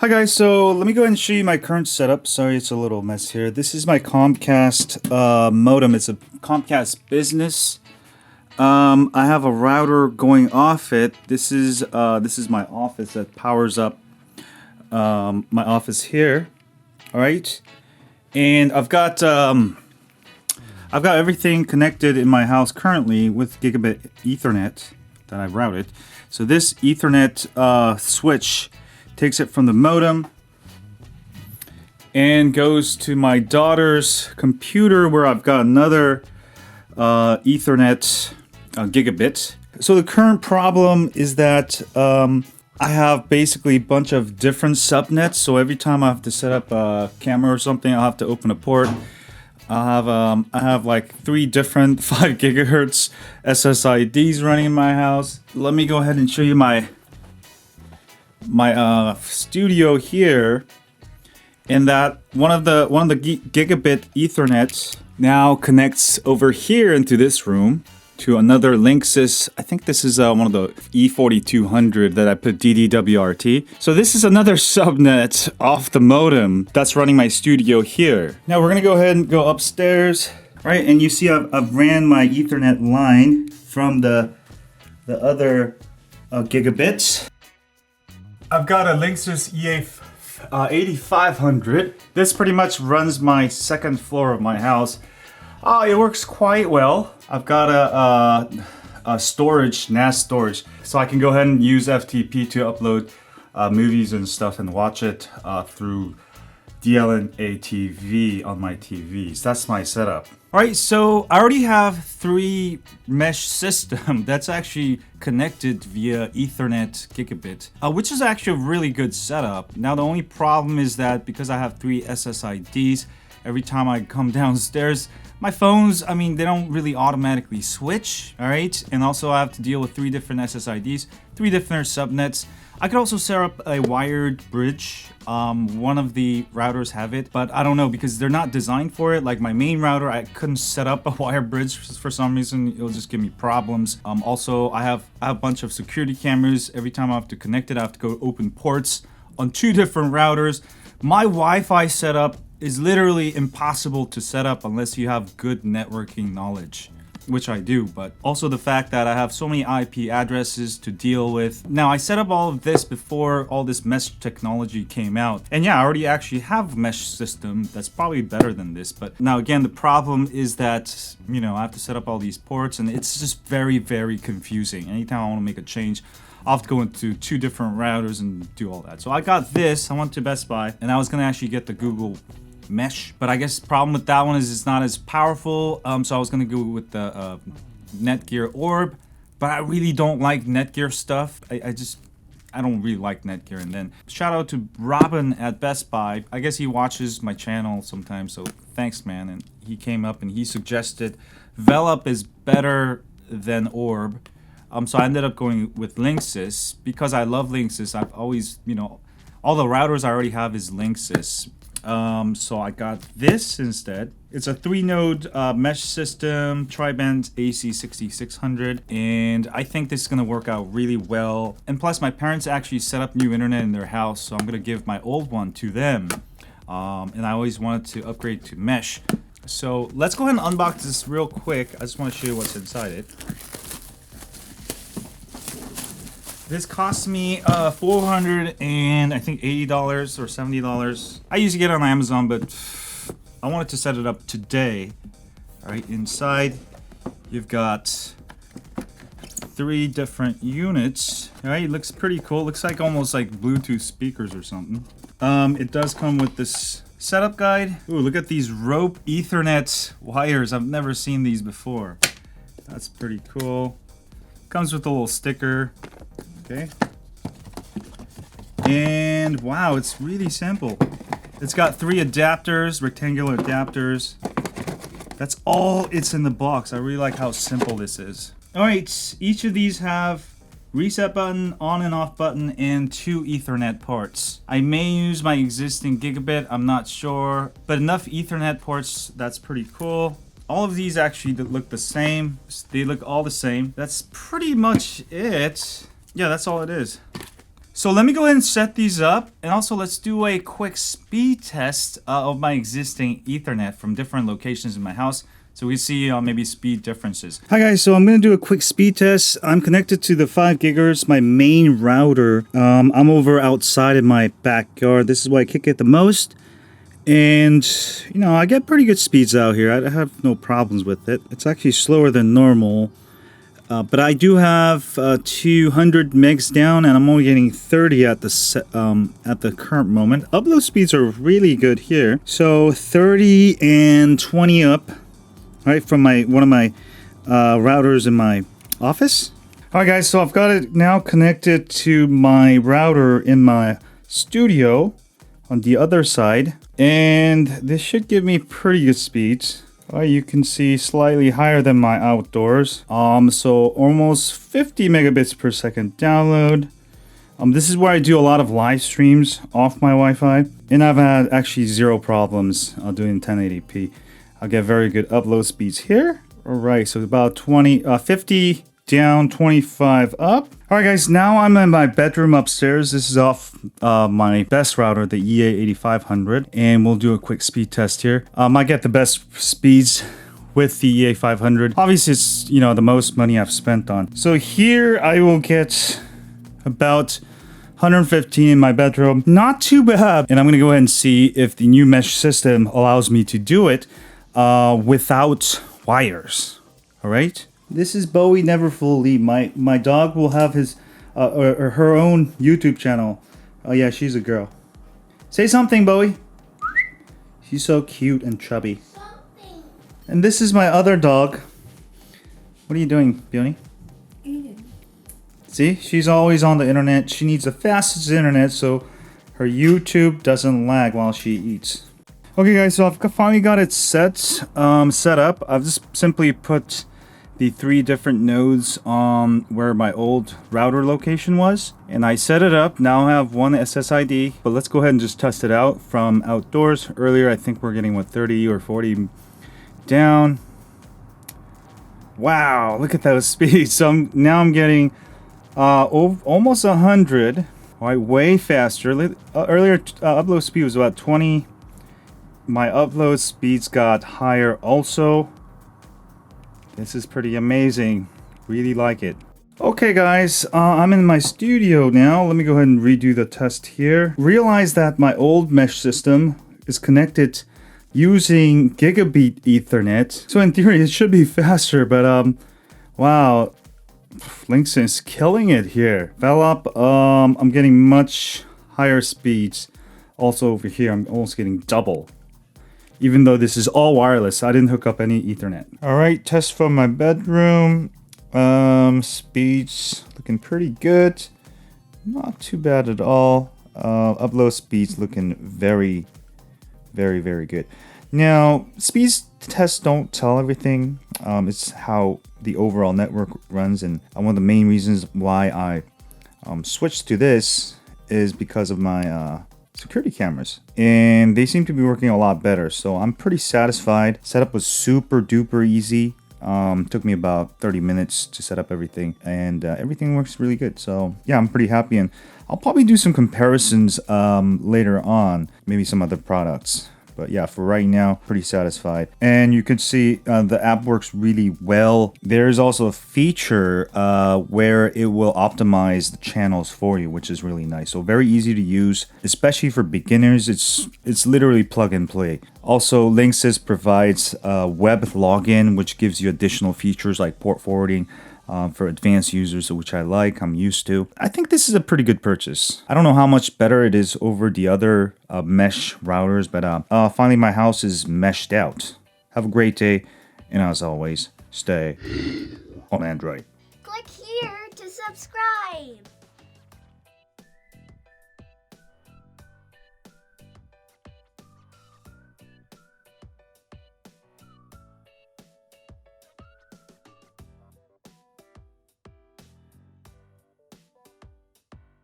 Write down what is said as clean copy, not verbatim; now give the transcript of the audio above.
Hi guys, so let me go ahead and show you my current setup. Sorry, it's a little mess here. This is my Comcast modem. It's a Comcast Business. I have a router going off it. This is my office that powers up my office here. All right, and I've got everything connected in my house currently with gigabit Ethernet that I've routed. So this Ethernet switch takes it from the modem and goes to my daughter's computer where I've got another Ethernet gigabit. So the current problem is that I have basically a bunch of different subnets. So every time I have to set up a camera or something, I'll have to open a port. I have like 3 different 5 gigahertz SSIDs running in my house. Let me go ahead and show you my studio here, and that one of the gigabit Ethernet now connects over here into this room to another Linksys. I think this is one of the E8200 that I put DDWRT. So this is another subnet off the modem that's running my studio here. Now we're gonna go ahead and go upstairs, right? And you see I've ran my Ethernet line from the other gigabits. I've got a Linksys EA8500. This pretty much runs my second floor of my house. It works quite well. I've got a storage, NAS storage, so I can go ahead and use FTP to upload movies and stuff and watch it through DLNA TV on my TVs. That's my setup. All right, so I already have 3 mesh system that's actually connected via Ethernet gigabit, which is actually a really good setup. Now the only problem is that because I have 3 SSIDs, every time I come downstairs, my phones, I mean, they don't really automatically switch, all right? And also I have to deal with 3 different SSIDs, 3 different subnets. I could also set up a wired bridge. One of the routers have it, but I don't know because they're not designed for it. Like my main router, I couldn't set up a wire bridge for some reason. It'll just give me problems. Also, I have a bunch of security cameras. Every time I have to connect it, I have to go open ports on 2 different routers. My Wi-Fi setup is literally impossible to set up unless you have good networking knowledge, which I do, but also the fact that I have so many IP addresses to deal with. Now, I set up all of this before all this mesh technology came out. And yeah, I already actually have a mesh system that's probably better than this. But now again, the problem is that, you know, I have to set up all these ports and it's just very, very confusing. Anytime I want to make a change, I'll have to go into 2 different routers and do all that. So I got this, I went to Best Buy, and I was gonna actually get the Google Mesh, but I guess the problem with that one is it's not as powerful. So I was gonna go with the Netgear Orb, but I really don't like Netgear stuff. I don't really like Netgear. And then shout out to Robin at Best Buy. I guess he watches my channel sometimes, so thanks, man. And he came up and he suggested Velop is better than Orb. So I ended up going with Linksys because I love Linksys. I've always, you know, all the routers I already have is Linksys. So I got this instead. It's a 3-node mesh system, tri-band AC6600, and I think this is gonna work out really well. And plus, my parents actually set up new internet in their house, so I'm gonna give my old one to them. And I always wanted to upgrade to mesh. So let's go ahead and unbox this real quick. I just want to show you what's inside it. This cost me $400 and I think $80 or $70. I usually get it on Amazon, but I wanted to set it up today. All right, inside you've got 3 different units. All right, it looks pretty cool. Looks like almost like Bluetooth speakers or something. It does come with this setup guide. Ooh, look at these rope Ethernet wires. I've never seen these before. That's pretty cool. Comes with a little sticker. Okay. And wow, it's really simple. It's got 3 adapters, rectangular adapters. That's all it's in the box. I really like how simple this is. All right, each of these have reset button, on and off button, and 2 Ethernet ports. I may use my existing gigabit, I'm not sure, but enough Ethernet ports, that's pretty cool. All of these actually look the same. They look all the same. That's pretty much it. Yeah, that's all it is. So let me go ahead and set these up, and also let's do a quick speed test of my existing Ethernet from different locations in my house, so we see maybe speed differences. Hi guys, so I'm going to do a quick speed test. I'm connected to the 5 gigahertz, my main router. I'm over outside in my backyard. This is where I kick it the most. And, you know, I get pretty good speeds out here. I have no problems with it. It's actually slower than normal. But I do have 200 megs down, and I'm only getting 30 at the current moment. Upload speeds are really good here. So 30 and 20 up, right, from one of my routers in my office. All right, guys, so I've got it now connected to my router in my studio on the other side, and this should give me pretty good speeds. You can see slightly higher than my outdoors. So almost 50 megabits per second download. This is where I do a lot of live streams off my Wi-Fi, and I've had actually zero problems doing 1080p. I'll get very good upload speeds here. All right, so about 50 down, 25 up. All right, guys, now I'm in my bedroom upstairs. This is off my best router, the EA8500, and we'll do a quick speed test here. I get the best speeds with the EA500. Obviously, it's, you know, the most money I've spent on. So here I will get about 115 in my bedroom. Not too bad. And I'm gonna go ahead and see if the new mesh system allows me to do it without wires. All right. This is Bowie Never Full Lead. My dog will have his or her own YouTube channel. Oh yeah, she's a girl. Say something, Bowie. She's so cute and chubby. Something. And this is my other dog. What are you doing, Peony? Eating. See, she's always on the internet. She needs the fastest internet so her YouTube doesn't lag while she eats. Okay, guys, so I've finally got it set up. I've just simply put the 3 different nodes on where my old router location was, and I set it up. Now I have one SSID, but let's go ahead and just test it out from outdoors. Earlier I think we're getting 30 or 40 down. Wow, look at those speeds. So now I'm getting almost 100, right, way faster. Earlier upload speed was about 20. My upload speeds got higher also. This is pretty amazing. Really like it. Okay, guys, I'm in my studio now. Let me go ahead and redo the test here. Realize that my old mesh system is connected using gigabit Ethernet. So in theory, it should be faster, but wow, Linksys is killing it here. Velop, I'm getting much higher speeds. Also over here, I'm almost getting double. Even though this is all wireless, I didn't hook up any Ethernet. All right, test from my bedroom. Speeds looking pretty good. Not too bad at all. Upload speeds looking very, very, very good. Now, speeds tests don't tell everything. It's how the overall network runs, and one of the main reasons why I switched to this is because of my security cameras, and they seem to be working a lot better, so I'm pretty satisfied. Setup was super duper easy. Took me about 30 minutes to set up everything, and everything works really good. So yeah, I'm pretty happy, and I'll probably do some comparisons later on, maybe some other products. But yeah, for right now, pretty satisfied. And you can see the app works really well. There's also a feature where it will optimize the channels for you, which is really nice. So very easy to use, especially for beginners. It's literally plug and play. Also, Linksys provides web login, which gives you additional features like port forwarding, for advanced users, which I like, I'm used to. I think this is a pretty good purchase. I don't know how much better it is over the other mesh routers, but finally my house is meshed out. Have a great day, and as always, stay on Android. Click here to subscribe.